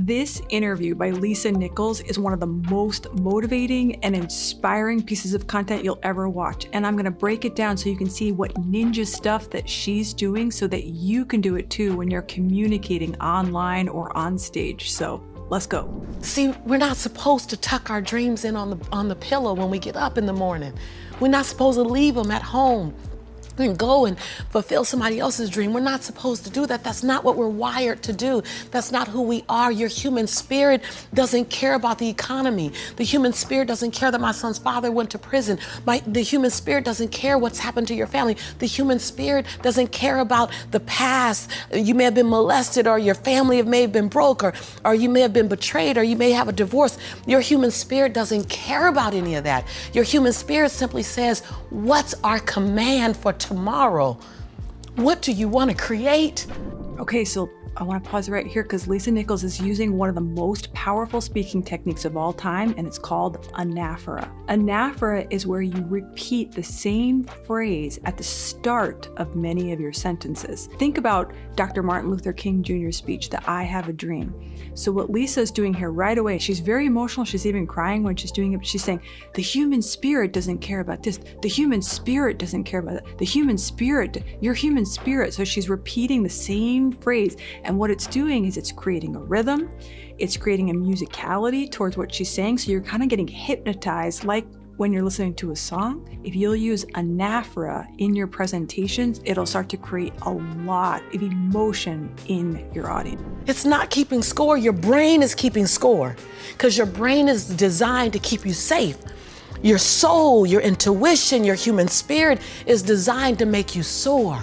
This interview by Lisa Nichols is one of the most motivating and inspiring pieces of content you'll ever watch. And I'm going to break it down so you can see what ninja stuff that she's doing so that you can do it too when you're communicating online or on stage. So let's go. See, we're not supposed to tuck our dreams in on the pillow when we get up in the morning. We're not supposed to leave them at home and go and fulfill somebody else's dream. We're not supposed to do that. That's not what we're wired to do. That's not who we are. Your human spirit doesn't care about the economy. The human spirit doesn't care that my son's father went to prison. The human spirit doesn't care what's happened to your family. The human spirit doesn't care about the past. You may have been molested, or your family may have been broke, or you may have been betrayed, or you may have a divorce. Your human spirit doesn't care about any of that. Your human spirit simply says, what's our command for tomorrow? What do you want to create? Okay, so I want to pause right here because Lisa Nichols is using one of the most powerful speaking techniques of all time, and it's called Anaphora. Anaphora is where you repeat the same phrase at the start of many of your sentences. Think about Dr. Martin Luther King Jr.'s speech, the I Have a Dream. So what Lisa is doing here right away, she's very emotional. She's even crying when she's doing it. But she's saying, the human spirit doesn't care about this. The human spirit doesn't care about that. The human spirit, your human spirit. So she's repeating the same phrase. And what it's doing is it's creating a rhythm. It's creating a musicality towards what she's saying. So you're kind of getting hypnotized like when you're listening to a song. If you'll use anaphora in your presentations, it'll start to create a lot of emotion in your audience. It's not keeping score. Your brain is keeping score because your brain is designed to keep you safe. Your soul, your intuition, your human spirit is designed to make you soar.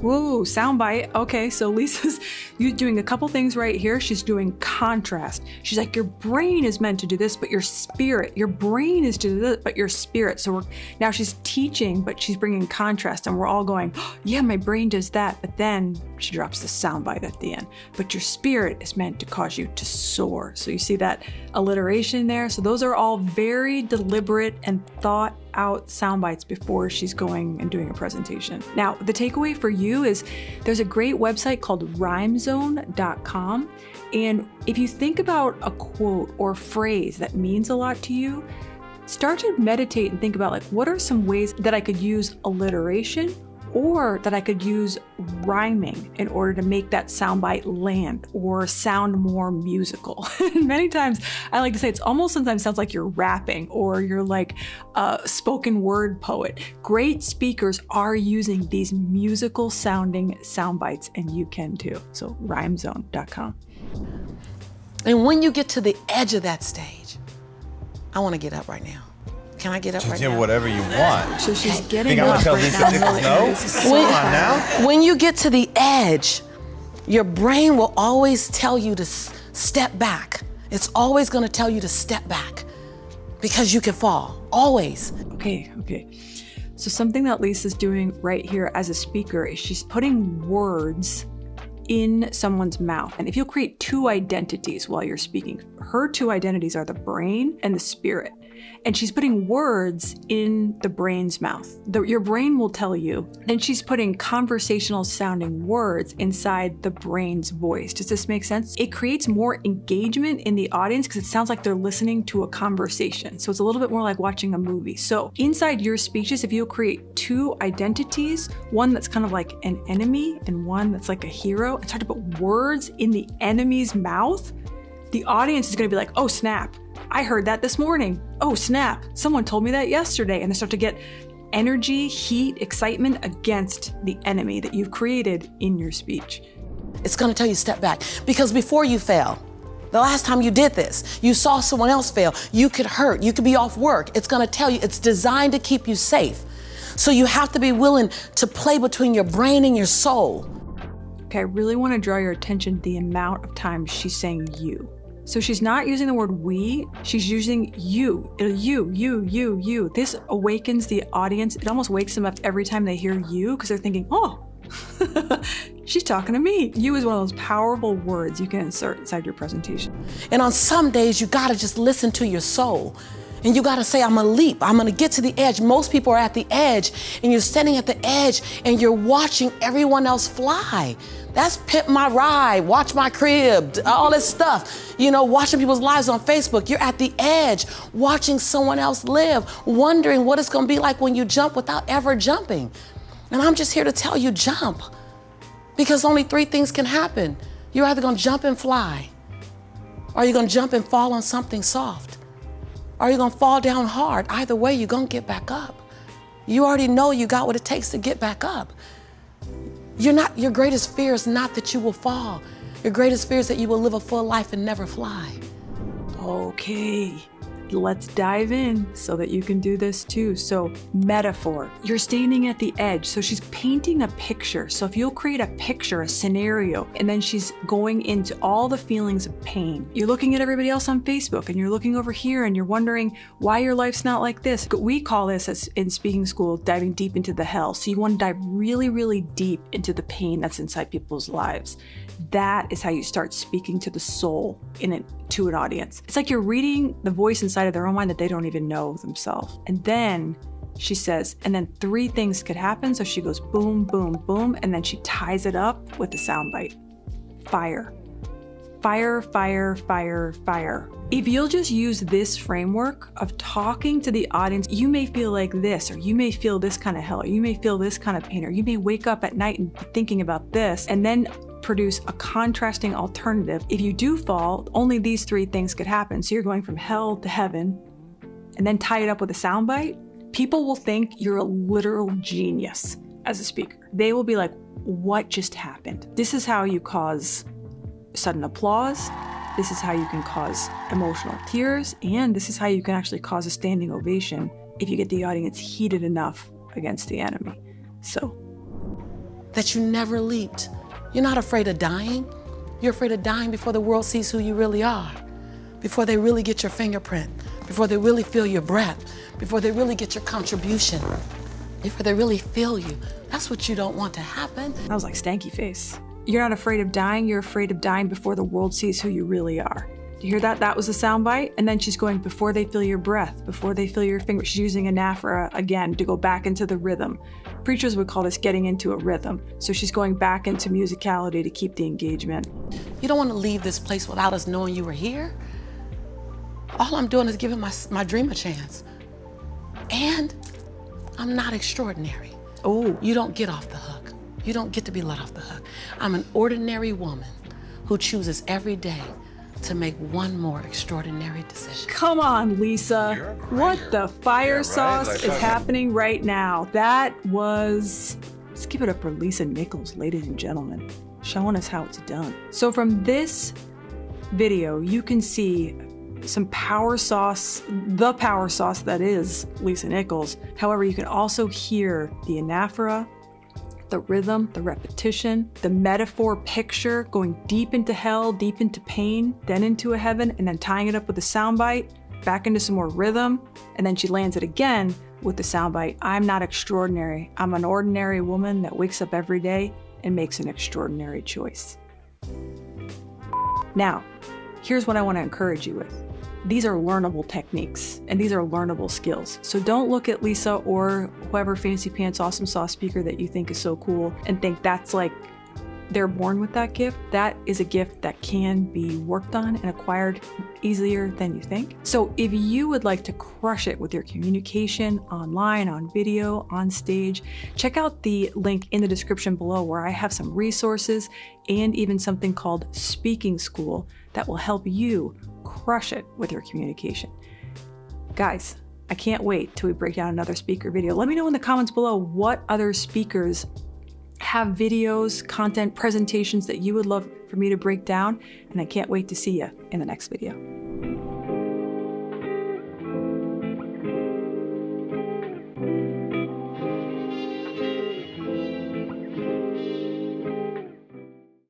Whoa, soundbite. Okay, so Lisa's doing a couple things right here. She's doing contrast. She's like, your brain is meant to do this, but your spirit, your brain is to do this, but your spirit. So now she's teaching, but she's bringing contrast, and we're all going, oh, yeah, my brain does that. But then she drops the soundbite at the end. But your spirit is meant to cause you to soar. So you see that alliteration there. So those are all very deliberate and thought out sound bites before she's going and doing a presentation. Now, the takeaway for you is there's a great website called rhymezone.com. And if you think about a quote or phrase that means a lot to you, start to meditate and think about, like, what are some ways that I could use alliteration or that I could use rhyming in order to make that soundbite land or sound more musical. Many times I like to say it's almost sometimes sounds like you're rapping or you're like a spoken word poet. Great speakers are using these musical sounding soundbites, and you can too. So rhymezone.com. And when you get to the edge of that stage, I want to get up right now. Can I get up right now? Whatever you want. So she's Think getting I'm gonna up tell right Lisa now. Nichols no? Come on now. When you get to the edge, your brain will always tell you to step back. It's always going to tell you to step back because you can fall, always. Okay. So something that Lisa's doing right here as a speaker is she's putting words in someone's mouth. And if you'll create two identities while you're speaking, her two identities are the brain and the spirit. And she's putting words in the brain's mouth. Your brain will tell you. And she's putting conversational sounding words inside the brain's voice. Does this make sense? It creates more engagement in the audience because it sounds like they're listening to a conversation. So it's a little bit more like watching a movie. So inside your speeches, if you'll create two identities, one that's kind of like an enemy and one that's like a hero, and start to put words in the enemy's mouth, the audience is going to be like, oh, snap. I heard that this morning. Oh, snap. Someone told me that yesterday. And they start to get energy, heat, excitement against the enemy that you've created in your speech. It's going to tell you to step back because before you fail, the last time you did this, you saw someone else fail. You could hurt. You could be off work. It's going to tell you it's designed to keep you safe. So you have to be willing to play between your brain and your soul. Okay, I really want to draw your attention to the amount of times she's saying you. So she's not using the word we, she's using you. You. This awakens the audience. It almost wakes them up every time they hear you because they're thinking, oh, she's talking to me. You is one of those powerful words you can insert inside your presentation. And on some days, you gotta just listen to your soul. And you gotta say, I'm gonna leap, I'm gonna get to the edge. Most people are at the edge and you're standing at the edge and you're watching everyone else fly. That's Pimp My Ride, Watch My Crib, all this stuff. You know, watching people's lives on Facebook. You're at the edge, watching someone else live, wondering what it's gonna be like when you jump without ever jumping. And I'm just here to tell you, jump. Because only 3 things can happen. You're either gonna jump and fly, or you're gonna jump and fall on something soft, or you're gonna fall down hard. Either way, you're gonna get back up. You already know you got what it takes to get back up. Your greatest fear is not that you will fall. Your greatest fear is that you will live a full life and never fly. Okay, let's dive in so that you can do this too. So, metaphor. You're standing at the edge. So she's painting a picture. So if you'll create a picture, a scenario, and then she's going into all the feelings of pain. You're looking at everybody else on Facebook and you're looking over here and you're wondering why your life's not like this. We call this, as in speaking school, diving deep into the hell. So you want to dive really, really deep into the pain that's inside people's lives. That is how you start speaking to the soul to an audience. It's like you're reading the voice inside of their own mind that they don't even know themselves. And then she says, and then 3 things could happen. So she goes boom, boom, boom, and then she ties it up with a soundbite. Fire. Fire, fire, fire, fire. If you'll just use this framework of talking to the audience, you may feel like this, or you may feel this kind of hell, or you may feel this kind of pain, or you may wake up at night and be thinking about this, and then produce a contrasting alternative. If you do fall, only these 3 things could happen. So you're going from hell to heaven, and then tie it up with a soundbite. People will think you're a literal genius as a speaker. They will be like, what just happened? This is how you cause sudden applause. This is how you can cause emotional tears. And this is how you can actually cause a standing ovation if you get the audience heated enough against the enemy. So. That you never leaped. You're not afraid of dying. You're afraid of dying before the world sees who you really are, before they really get your fingerprint, before they really feel your breath, before they really get your contribution, before they really feel you. That's what you don't want to happen. I was like, stanky face. You're not afraid of dying. You're afraid of dying before the world sees who you really are. Do you hear that? That was a soundbite. And then she's going, before they feel your breath, before they feel your finger. She's using Anaphora again to go back into the rhythm. Preachers would call this getting into a rhythm. So she's going back into musicality to keep the engagement. You don't want to leave this place without us knowing you were here. All I'm doing is giving my dream a chance. And I'm not extraordinary. Oh. You don't get off the hook. You don't get to be let off the hook. I'm an ordinary woman who chooses every day to make one more extraordinary decision. Come on, Lisa. What the fire sauce is happening right now? That was, let's give it up for Lisa Nichols, ladies and gentlemen, showing us how it's done. So from this video, you can see some power sauce, the power sauce that is Lisa Nichols. However, you can also hear the anaphora, the rhythm, the repetition, the metaphor picture going deep into hell, deep into pain, then into a heaven, and then tying it up with a soundbite, back into some more rhythm, and then she lands it again with the soundbite. I'm not extraordinary. I'm an ordinary woman that wakes up every day and makes an extraordinary choice. Now, here's what I want to encourage you with. These are learnable techniques and these are learnable skills. So don't look at Lisa or whoever fancy pants awesome sauce speaker that you think is so cool and think that's like they're born with that gift. That is a gift that can be worked on and acquired easier than you think. So if you would like to crush it with your communication online, on video, on stage, check out the link in the description below where I have some resources and even something called Speaking School that will help you crush it with your communication. Guys, I can't wait till we break down another speaker video. Let me know in the comments below what other speakers have videos, content, presentations that you would love for me to break down, and I can't wait to see you in the next video.